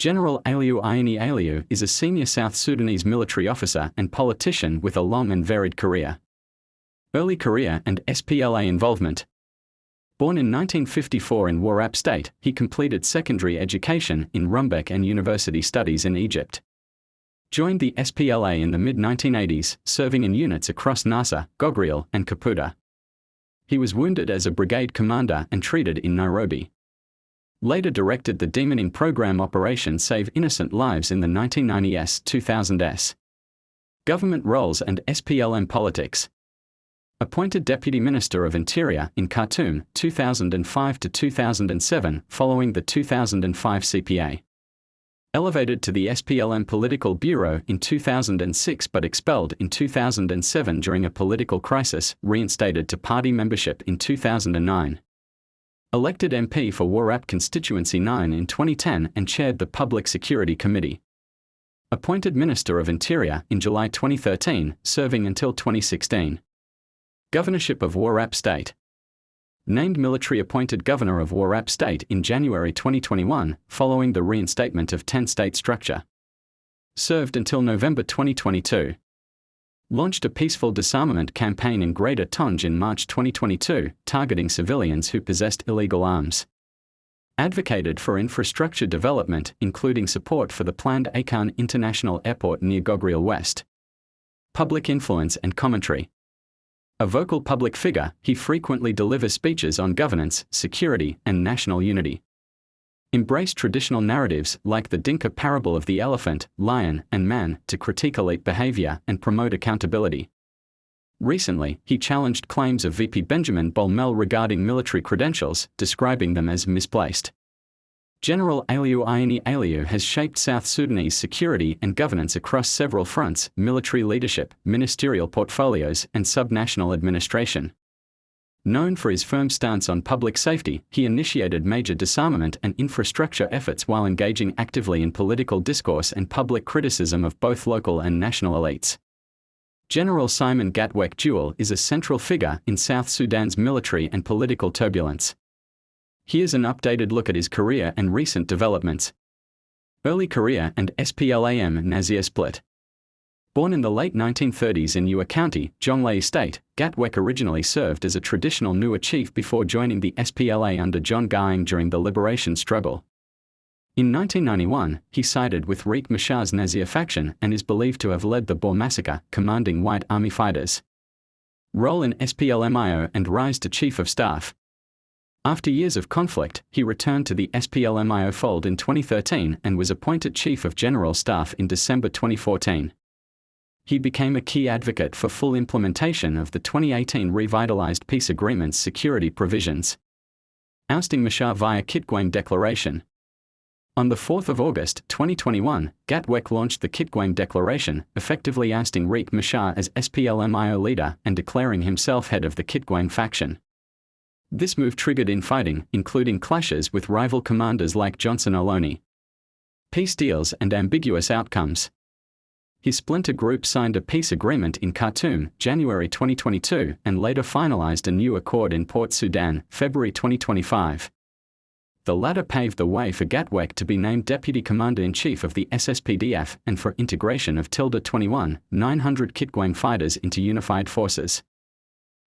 General Alu Ayani is a senior South Sudanese military officer and politician with a long and varied career. Early career and SPLA involvement. Born in 1954 in Warrap State, he completed secondary education in Rumbek and university studies in Egypt. Joined the SPLA in the mid-1980s, serving in units across Nasser, Gogriel, and Kaputa. He was wounded as a brigade commander and treated in Nairobi. Later directed the demoning program Operation Save Innocent Lives in the 1990s-2000s. Government roles and SPLM politics. Appointed Deputy Minister of Interior in Khartoum 2005 to 2007 following the 2005 CPA. Elevated to the SPLM Political Bureau in 2006 but expelled in 2007 during a political crisis, reinstated to party membership in 2009. Elected MP for Warrap Constituency 9 in 2010 and chaired the Public Security Committee. Appointed Minister of Interior in July 2013, serving until 2016. Governorship of Warrap State. Named military-appointed Governor of Warrap State in January 2021, following the reinstatement of 10-state structure. Served until November 2022. Launched a peaceful disarmament campaign in Greater Tonj in March 2022, targeting civilians who possessed illegal arms. Advocated for infrastructure development, including support for the planned Akon International Airport near Gogriel West. Public influence and commentary. A vocal public figure, he frequently delivers speeches on governance, security, and national unity. Embrace traditional narratives like the Dinka parable of the elephant, lion, and man to critique elite behavior and promote accountability. Recently, he challenged claims of VP Benjamin Bolmel regarding military credentials, describing them as misplaced. General Alu Ayani has shaped South Sudanese security and governance across several fronts: military leadership, ministerial portfolios, and subnational administration. Known for his firm stance on public safety, he initiated major disarmament and infrastructure efforts while engaging actively in political discourse and public criticism of both local and national elites. General Simon Gatwick Jewell is a central figure in South Sudan's military and political turbulence. Here's an updated look at his career and recent developments. Early career and SPLA Nazir split. Born in the late 1930s in Ewa County, Jonglei State, Gatwick originally served as a traditional Nuer chief before joining the SPLA under John Garang during the liberation struggle. In 1991, he sided with Riek Machar's Nazir faction and is believed to have led the Boer massacre, commanding White Army fighters. Role in SPLMIO and rise to Chief of Staff. After years of conflict, he returned to the SPLMIO fold in 2013 and was appointed Chief of General Staff in December 2014. He became a key advocate for full implementation of the 2018 revitalized peace agreement's security provisions. Ousting Machar via Kitgwayne Declaration. On the 4th of August 2021, Gatwick launched the Kitgwayne Declaration, effectively ousting Riek Machar as SPLMIO leader and declaring himself head of the Kitgwayne faction. This move triggered infighting, including clashes with rival commanders like Johnson Oloni. Peace deals and ambiguous outcomes. His splinter group signed a peace agreement in Khartoum, January 2022, and later finalized a new accord in Port Sudan, February 2025. The latter paved the way for Gatwick to be named Deputy Commander-in-Chief of the SSPDF and for integration of Tilda 21,900 Kitgwayne fighters into unified forces.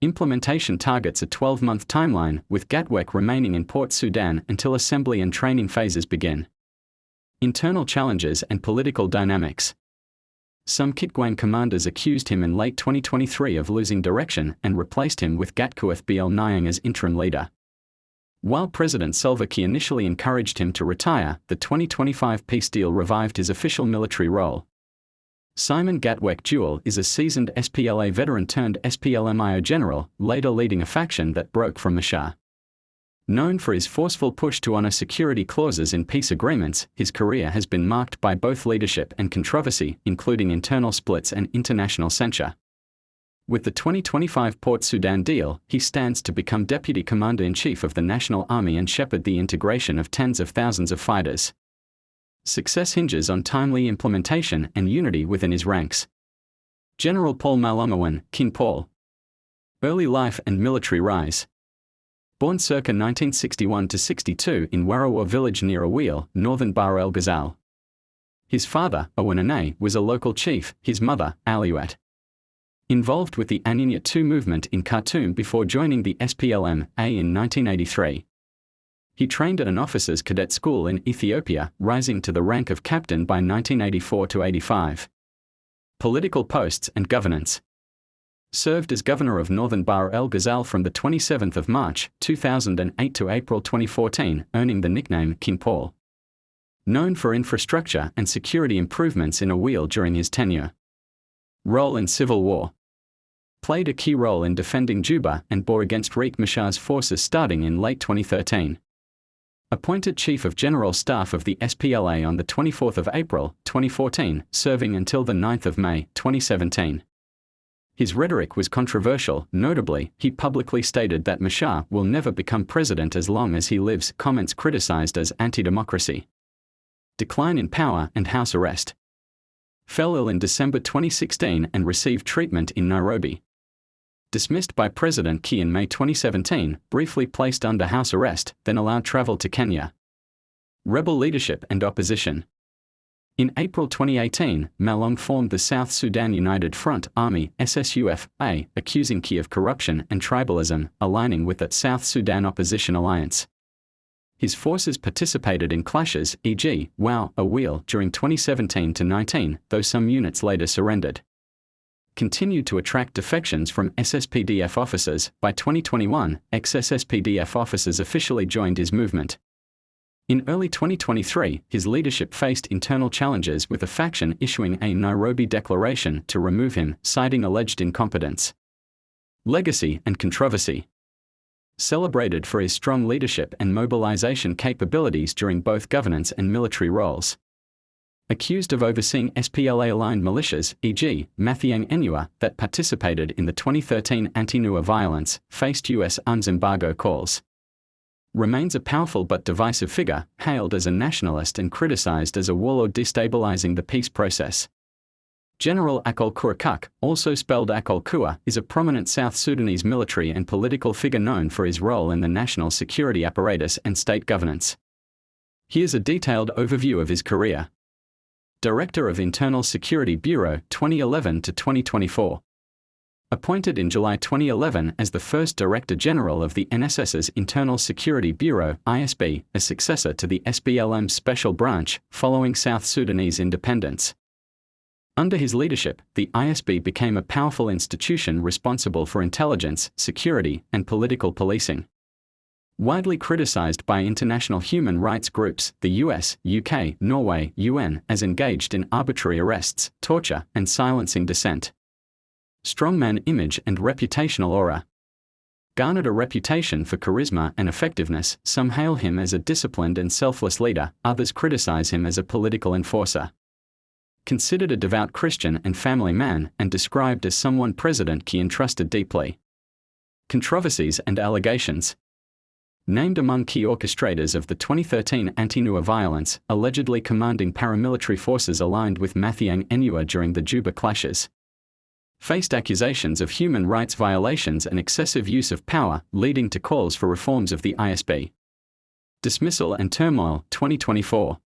Implementation targets a 12-month timeline, with Gatwick remaining in Port Sudan until assembly and training phases begin. Internal challenges and political dynamics. Some Kitgwayne commanders accused him in late 2023 of losing direction and replaced him with Gatkueth Bl Nyang as interim leader. While President Salva Kiir initially encouraged him to retire, the 2025 peace deal revived his official military role. Simon Gatwick Jewell is a seasoned SPLA veteran turned SPLMIO general, later leading a faction that broke from Machar. Known for his forceful push to honor security clauses in peace agreements, his career has been marked by both leadership and controversy, including internal splits and international censure. With the 2025 Port Sudan deal, he stands to become Deputy Commander-in-Chief of the National Army and shepherd the integration of tens of thousands of fighters. Success hinges on timely implementation and unity within his ranks. General Paul Malamawan, King Paul. Early life and military rise. Born circa 1961 to 62 in Warrawa village near Awil, northern Bahr el Ghazal. His father, Ayani, was a local chief, his mother, Alu Ayani. Involved with the Anyanya II movement in Khartoum before joining the SPLA in 1983. He trained at an officers' cadet school in Ethiopia, rising to the rank of captain by 1984–85. Political posts and governance. Served as governor of Northern Bahr el Ghazal from the 27th of March, 2008 to April 2014, earning the nickname King Paul. Known for infrastructure and security improvements in Awil during his tenure. Role in civil war. Played a key role in defending Juba and Bor against Riek Machar's forces starting in late 2013. Appointed Chief of General Staff of the SPLA on the 24th of April, 2014, serving until the 9th of May, 2017. His rhetoric was controversial. Notably, he publicly stated that Machar will never become president as long as he lives, comments criticized as anti-democracy. Decline in power and house arrest. Fell ill in December 2016 and received treatment in Nairobi. Dismissed by President Kiir in May 2017, briefly placed under house arrest, then allowed travel to Kenya. Rebel leadership and opposition. In April 2018, Malamawan formed the South Sudan United Front Army (SSUF-A), accusing Kiir of corruption and tribalism, aligning with the South Sudan Opposition Alliance. His forces participated in clashes, e.g., Awil during 2017–19, though some units later surrendered. Continued to attract defections from SSPDF officers. By 2021, ex-SSPDF officers officially joined his movement. In early 2023, his leadership faced internal challenges with a faction issuing a Nairobi declaration to remove him, citing alleged incompetence. Legacy and controversy. Celebrated for his strong leadership and mobilization capabilities during both governance and military roles. Accused of overseeing SPLA-aligned militias, e.g., Anyanya, that participated in the 2013 anti-Nuer violence, faced U.S. arms embargo calls. Remains a powerful but divisive figure, hailed as a nationalist and criticized as a warlord destabilizing the peace process. General Akol Kurak, also spelled Akol Kua, is a prominent South Sudanese military and political figure known for his role in the national security apparatus and state governance. Here's a detailed overview of his career. Director of Internal Security Bureau, 2011–2024. Appointed in July 2011 as the first Director General of the NSS's Internal Security Bureau, ISB, a successor to the SPLM's Special Branch, following South Sudanese independence. Under his leadership, the ISB became a powerful institution responsible for intelligence, security, and political policing. Widely criticized by international human rights groups, the US, UK, Norway, UN, as engaged in arbitrary arrests, torture, and silencing dissent. Strongman image and reputational aura. Garnered a reputation for charisma and effectiveness. Some hail him as a disciplined and selfless leader, others criticize him as a political enforcer. Considered a devout Christian and family man, and described as someone President Kiir entrusted deeply. Controversies and allegations. Named among key orchestrators of the 2013 anti-Nuer violence, allegedly commanding paramilitary forces aligned with Anyanya during the Juba clashes. Faced accusations of human rights violations and excessive use of power, leading to calls for reforms of the ISB. Dismissal and turmoil, 2024.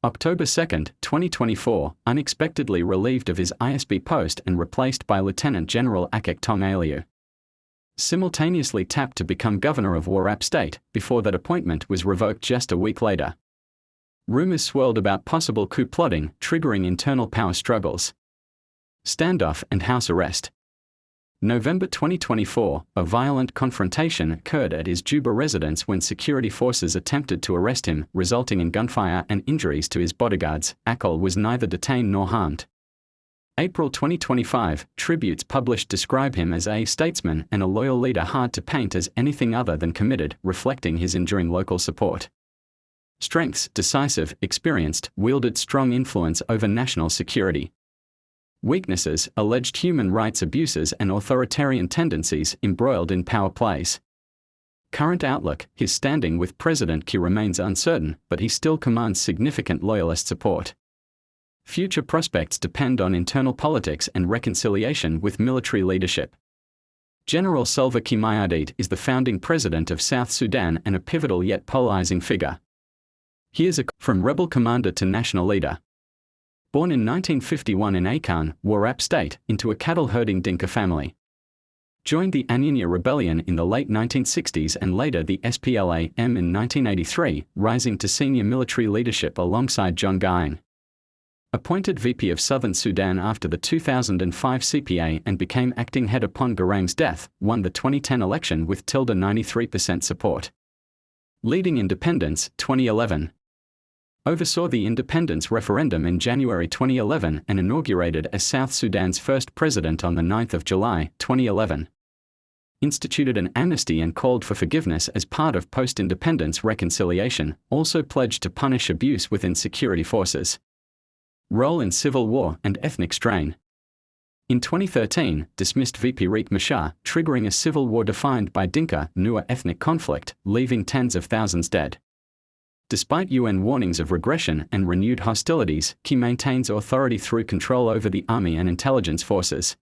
October 2, 2024, unexpectedly relieved of his ISB post and replaced by Lieutenant General Akon Aliu. Simultaneously tapped to become governor of Warrap State, before that appointment was revoked just a week later. Rumors swirled about possible coup plotting, triggering internal power struggles. Standoff and house arrest. November 2024, a violent confrontation occurred at his Juba residence when security forces attempted to arrest him, resulting in gunfire and injuries to his bodyguards. Akol was neither detained nor harmed. April 2025, tributes published describe him as a statesman and a loyal leader hard to paint as anything other than committed, reflecting his enduring local support. Strengths: decisive, experienced, wielded strong influence over national security. Weaknesses: alleged human rights abuses and authoritarian tendencies, embroiled in power plays. Current outlook: his standing with President Kiir remains uncertain, but he still commands significant loyalist support. Future prospects depend on internal politics and reconciliation with military leadership. General Salva Kiir Mayardit is the founding president of South Sudan and a pivotal yet polarizing figure. Here's a from rebel commander to national leader. Born in 1951 in Akon, Warrap State, into a cattle-herding Dinka family. Joined the Anyanya rebellion in the late 1960s and later the SPLA-M in 1983, rising to senior military leadership alongside John Garang. Appointed VP of Southern Sudan after the 2005 CPA and became acting head upon Garang's death, won the 2010 election with 93% support. Leading independence, 2011. Oversaw the independence referendum in January 2011 and inaugurated as South Sudan's first president on the 9th of July, 2011. Instituted an amnesty and called for forgiveness as part of post-independence reconciliation, also pledged to punish abuse within security forces. Role in civil war and ethnic strain. In 2013, dismissed VP Riek Machar, triggering a civil war defined by Dinka Nuer ethnic conflict, leaving tens of thousands dead. Despite UN warnings of regression and renewed hostilities, Kiir maintains authority through control over the army and intelligence forces.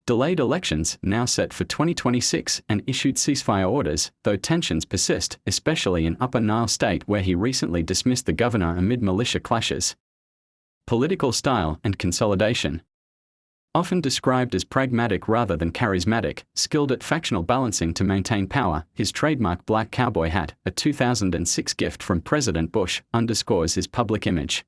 Delayed elections, now set for 2026, and issued ceasefire orders, though tensions persist, especially in Upper Nile State where he recently dismissed the governor amid militia clashes. Political style and consolidation. Often described as pragmatic rather than charismatic, skilled at factional balancing to maintain power, his trademark black cowboy hat, a 2006 gift from President Bush, underscores his public image.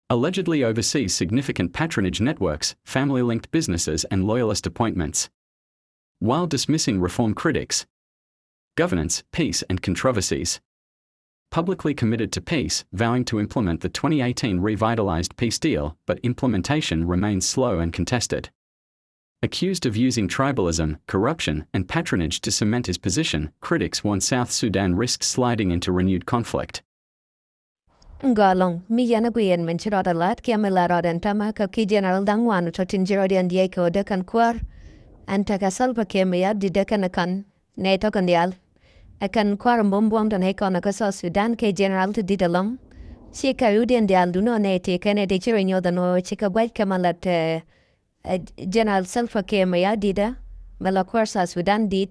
Allegedly oversees significant patronage networks, family-linked businesses and loyalist appointments. While dismissing reform critics. Governance, peace and controversies. Publicly committed to peace, vowing to implement the 2018 revitalized peace deal, but implementation remains slow and contested. Accused of using tribalism, corruption, and patronage to cement his position, critics warn South Sudan risks sliding into renewed conflict. Ngalong mi yana guyen men chirada lat kia melarada antama ka ki general dangwan utotin jirodian dieko dekan kwar antaka Salva Kiir Mayardit dekan akan neto kandial. Akan kwar mbombuang dan hekon ka South Sudan ke general to didalong. Si ka udian dial duno neti kene de chirinyo dano chika wait kamalat general Salva Kiir Mayardit mela kwar South Sudan dit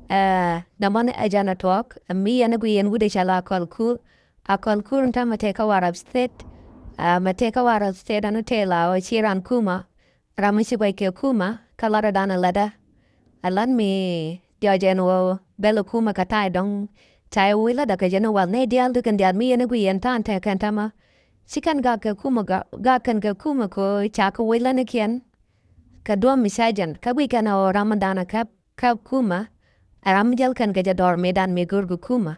namon ajana talk mi yana guyen wude chala akol kur nta mateka Warrap State mateka Warrap State anu tela o chiran kuma ramisi ke kuma kalara dana leda alan mi diajeno belo kuma katai dong tai wila da kajeno wal ne dial du kan dial mi yana guyen tan te kantama sikan ga kan ga kuma ko chaka wila ne kien ka do misajan ka wi kana o ramadana ka kuma aram dial kan ga jador medan me gurgu kuma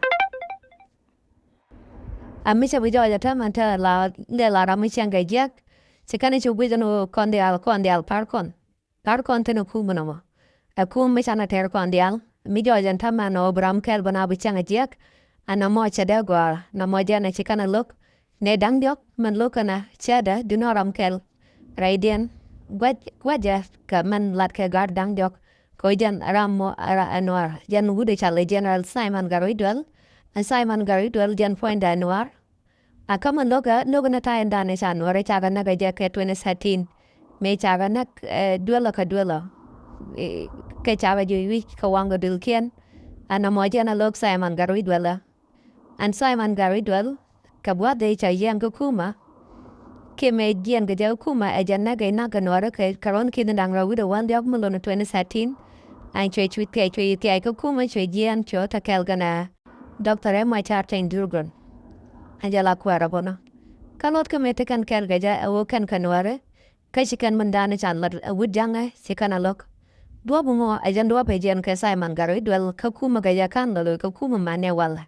amisa wijo ya tamanta la ramisa ga jak sikane chu widano kondial parkon teno kuma no akum misana ter kondial mi jojan tamano bram kel bana bichanga jak anamo chada gwa namo jana chikana look ne dangdiok man lokana chada dunoram kel raiden gwaja ka man lat ke gar dangdiok ko jan ramo ara anwar jan wude chale general Simon Garidwell and Simon Garidwell jan point anwar akaman loga na tayo dane sa anwar chaga naga jak 2013 me chaga nak duela ke chawa juwi kawanga dulkian anamojana lok Simon Garidwell and Simon Garidwell kabwa de cha yang kuma ke me jian ga jau kuma ajana ga na ganora ke karon kin dang ra wido wan diok mulo 2013 ai chwe ke kuma chwe jian cho ta kel gana Dr. M. Chartain Durgun ajala kwara bona kalot ke mete kan kel ga ja o kan kanware kashikan mandana chan lat wudjanga sikana lok dua bungo ajan dua pejian ke Simon Garidwell ka kuma ga yakan lalu ka kuma mane wala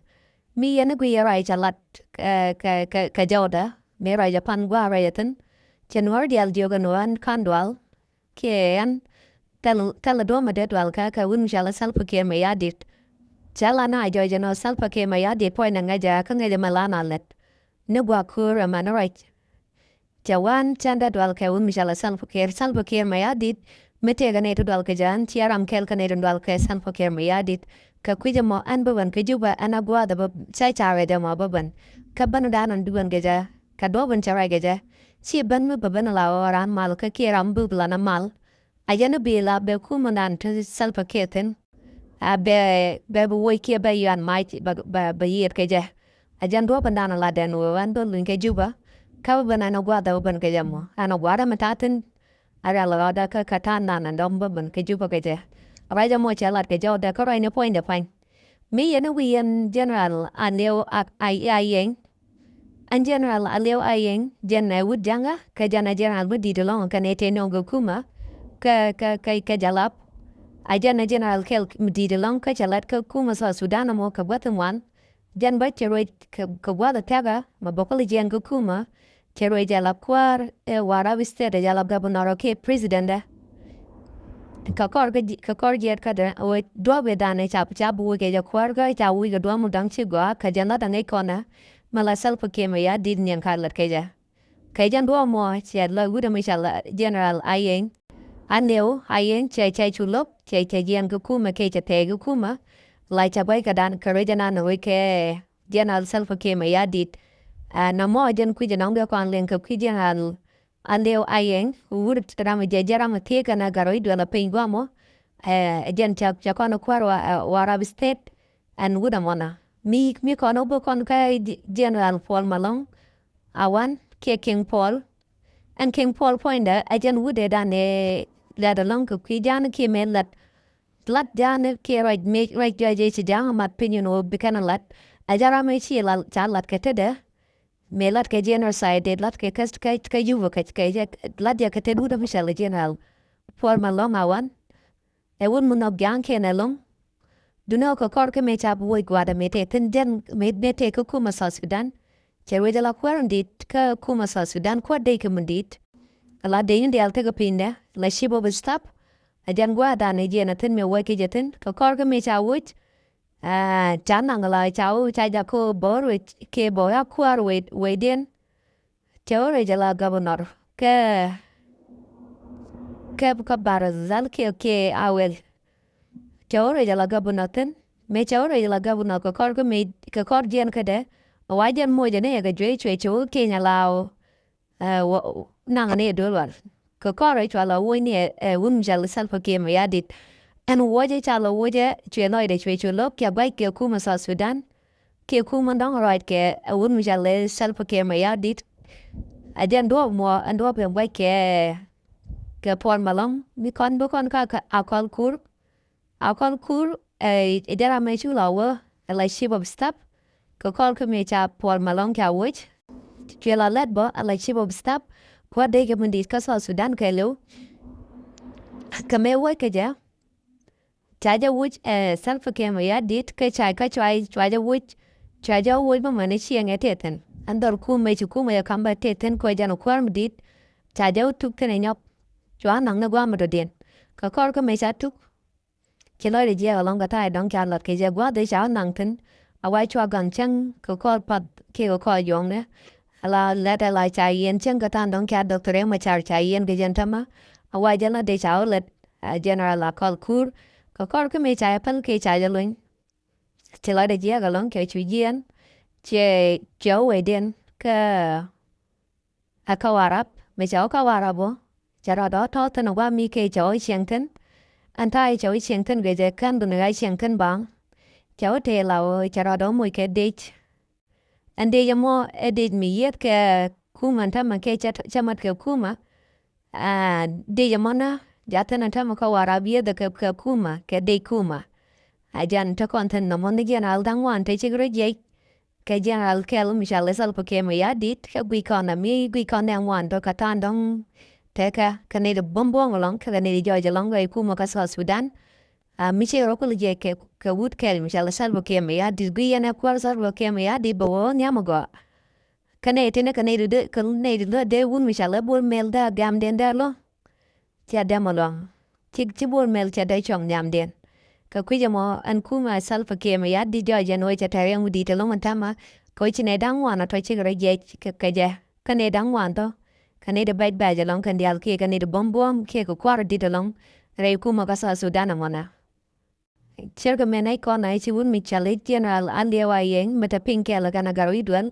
mi yana gu yara chalat ka jawda me ra japan gwa rayatan januar dial dioganuan kandwal ke an tel do madetwal ka un jala Salva Kiir Mayardit jala na jojano Salva Kiir Mayardit point ngaja ka ngaja malana let ne gwa kura manarait jawan chanda dwal ka un jala Salva Kiir Mayardit mete gane to dal kajan tiaram kel kane dal ka Salva Kiir Mayardit ka kuja mo an baban ka juba anagwa da chai chare da mo baban ka banu danan duan gaja ka doban chare gaja si ban mu baban la oran mal ka kiram bubla na mal ayana bila be kumanan to Salva Kiir ten be wo ki be yan mai ba yer gaja ajan do ban danan la den wan do lun ka juba kau ben inaugurada ben ke jamo inaugurada matatin ara la da ka katana na domba ben ke juba ke je raja mo chalat ke jo da ko rai ne point de fine me yana we in general aneo ai an general aleo ayeng jana wud janga ka jana general wud di long ka nete no go kuma ka jalap a jana general kel di long ka chalat ka kuma sa sudan mo ka watan wan jan ba chero ka wada taga ma bokoli jan go kuma chero jalap kwar Warrap State jalap gabonaro ke president da ka kor jet ka da o do be dane chap bu ke ja kwar ga ta wi ga do mu dang chi go ka jana da ne kona mala Salva Kiir Mayardit nyan karlat keja. Kejan dua mo siat la guda misal general ayeng. Aneu ayeng cai chulop cai jian ke kuma ke te ke kuma. Lai cabai kadan kerajana no ke general Salva Kiir Mayardit. Na mo jen ku jenang dia kon len ke ku general aneu ayeng wud tram jejara ma te kana garoi do la pein gwa mo. Jen cha kon kwaro Warrap State and wuda mona. Mi kono bo kon ka general Paul Malong awan ke King Paul and King Paul pointer ajan wude dane let along ko ki jan ki men lat jan ke right judge jang mat opinion o bikana lat ajara me chi la chalat ke tede me lat ke general side lat ke kast ka yuva ke lat ya ke te wuda michel general Paul Malong awan e wun mun ob gang ke nelong Duno ko kor ke me chap woi gwada me te ten den me te ko kuma sa Sudan. Chewe de la kwarandit ka kuma sa Sudan kwa de ke mundit. Ala de yin de al te ko pinde la shibo be stop. A jan gwada ne je na ten me woi ke jetin ko kor ke me cha wut. Chan nang la chao cha ja ko bor we ke bo ya kwar we den. Chewe de la governor ke barazal ke awel. Chawre jala gabunaten me chawre jala gabuna ko kor ko me ka kor jen kade wajen mo jene ga jwe chwe chu ke nya lao nang ne dolwar ko kor ai chala wo ni wum jala Salva Kiir Mayardit en woje chala woje chwe no de chwe chu lo kya bai ke kuma sa Sudan ke kuma dang right ke wum jala Salva Kiir Mayardit ajen do mo ando pe bai ke Paul Malong mi kon bo kon ka akol kur Akon kur idera me chu lawa la ship of stop ko kol ko me cha Paul Malong ka wich chela let bo la ship of stop kwa de ke mundi ka sa Sudan ke lo ka me wo ke ja cha ja wich Salva Kiir Mayardit ke cha ka chai ja wich cha ja wo ba mane chi nge teten andor ku me chu ku me ka ba teten ko ja no kwar mdit cha ja tuk tene nyop chwa nang na gwa mo do den ka kor ko me cha tuk Kilo de jia along ta dong kya lot ke jia gwa de chao nang ten a wai chua gan chang ko ko pat ke ko yong ne ala let ala cha yen chang ka tan dong kya doctor ma char cha yen ge jen tama a wai jala de chao let general la kol kur ko ko me cha pan ke cha ja lun Kilo de jia along ke chu yen che chao we den ka a ka warap me chao ka warabo chara do to tan wa mi ke chao chang ten Antai cháu xiang thân về kan du ngai xiang thân bang. Cháu te lao chara do moi ke date. Ande yamo edit mi yet ke kuma tama ke chamat ke kuma. De yamona jatan tama ka warabia de ke kuma ke de kuma. Ajan ta konten no mon gen al dang wan te chigre je. Ke general kel Michel Salva Kiir Mayardit ke gui kona mi gui kona wan do katan dong Teka kaneda bombong along kaneda Georgia long way kuma ka sa Sudan miche rokol je ke wud kel Michel Salva Kiir Mayardit gui na kwar Salva Kiir Mayardit bo nyamago kaneda de wun Michel bol mel da gam den da lo tia demolong tik bol mel tia da chong nyam den ka kuja mo an kuma Salva Kiir Mayardit Georgia no tia tare ngudi te lo mantama ko chine dangwa na to chigre je ke je kaneda dangwa to Kaneda bait baja long kandial ke kaneda bombom ke ko kwar dit long rei kuma ka sa Sudan mona. Cherka menai kona chi wun mi chale general Alu Ayani meta pinke la kana garoi duel.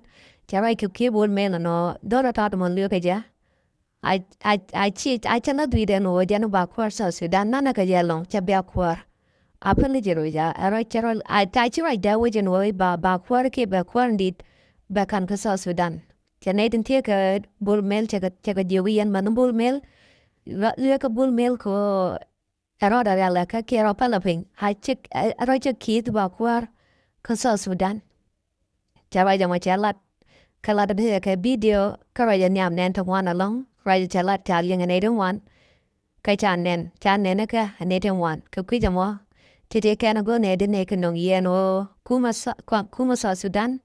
Charai ke bol mena no dora ta mon lio keja. I chala duide no janu ba kwar sa Sudan nana ka jelong chabya kwar. Apele jero ja arai cheral I chirai da wajen wo ba kwar ke ba kwar dit ba kan ka sa Sudan. cho nên đến thiệt cái bull mail cho cái điều yên mà nó bull mail rồi cái bull mail của rồi đó là cái kia ở Palaping hay check rồi check kit vào qua cái South Sudan cho bây giờ mà trả lại cái là cái video cái rồi nhảm nên thằng one along rồi trả lại trả liền cái này one cái chan nên cái này one cái quý giờ mà thì cái nó go này đến này cái nông yên o kuma South Sudan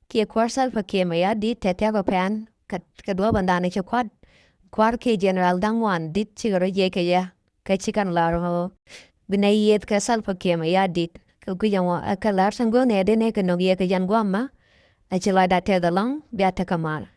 kia kuar Salva Kiir Mayardit tete ko pan kedua banda ni kuar ke general dangwan dit sigaro ye ke ya ke chikan laro binayet ke Salva Kiir Mayardit ke kuyawa akalar sango ne de ne ke no ye ke yan guama achila da te the long biata kamal